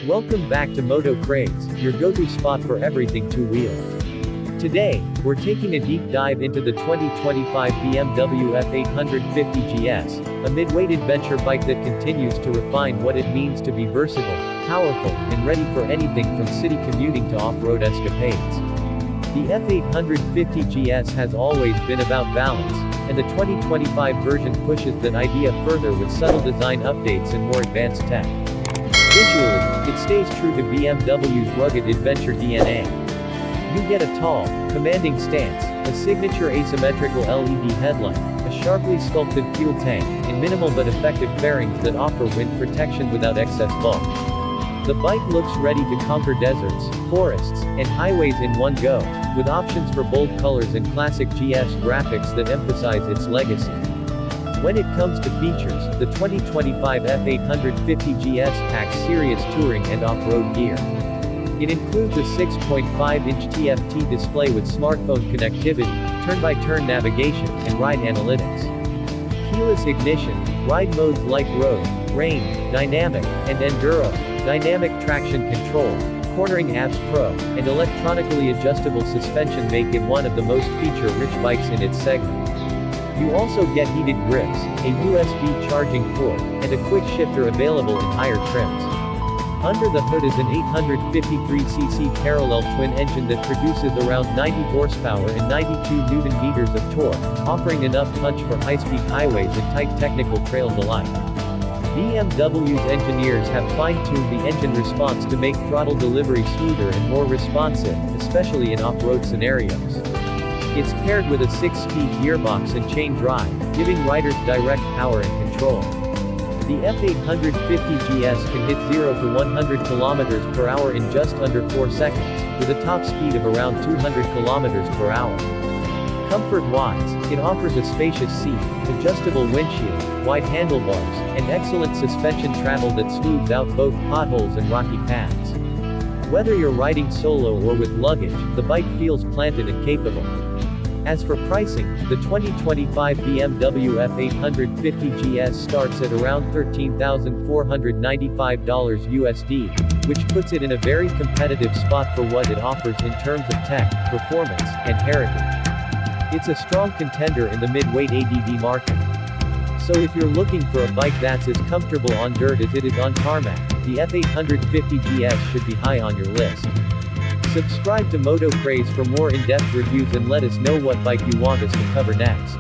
Welcome back to Moto Craze, your go-to spot for everything two-wheeled. Today, we're taking a deep dive into the 2025 BMW F850 GS, a mid-weight adventure bike that continues to refine what it means to be versatile, powerful, and ready for anything from city commuting to off-road escapades. The F850 GS has always been about balance, and the 2025 version pushes that idea further with subtle design updates and more advanced tech. Visually, it stays true to BMW's rugged adventure DNA. You get a tall, commanding stance, a signature asymmetrical LED headlight, a sharply sculpted fuel tank, and minimal but effective fairings that offer wind protection without excess bulk. The bike looks ready to conquer deserts, forests, and highways in one go, with options for bold colors and classic GS graphics that emphasize its legacy. When it comes to features, the 2025 F850 GS packs serious touring and off-road gear. It includes a 6.5-inch TFT display with smartphone connectivity, turn-by-turn navigation, and ride analytics. Keyless ignition, ride modes like road, rain, dynamic, and enduro, dynamic traction control, cornering ABS Pro, and electronically adjustable suspension make it one of the most feature-rich bikes in its segment. You also get heated grips, a USB charging port, and a quick shifter available in higher trims. Under the hood is an 853cc parallel twin engine that produces around 90 horsepower and 92 Nm of torque, offering enough punch for high-speed highways and tight technical trails alike. BMW's engineers have fine-tuned the engine response to make throttle delivery smoother and more responsive, especially in off-road scenarios. It's paired with a 6-speed gearbox and chain drive, giving riders direct power and control. The F850 GS can hit 0 to 100 km per hour in just under 4 seconds, with a top speed of around 200 km per hour. Comfort-wise, it offers a spacious seat, adjustable windshield, wide handlebars, and excellent suspension travel that smooths out both potholes and rocky paths. Whether you're riding solo or with luggage, the bike feels planted and capable. As for pricing, the 2025 BMW F850 GS starts at around $13,495 USD, which puts it in a very competitive spot for what it offers in terms of tech, performance, and heritage. It's a strong contender in the mid-weight ADV market. So if you're looking for a bike that's as comfortable on dirt as it is on tarmac, the F850 GS should be high on your list. Subscribe to Moto Craze for more in-depth reviews and let us know what bike you want us to cover next.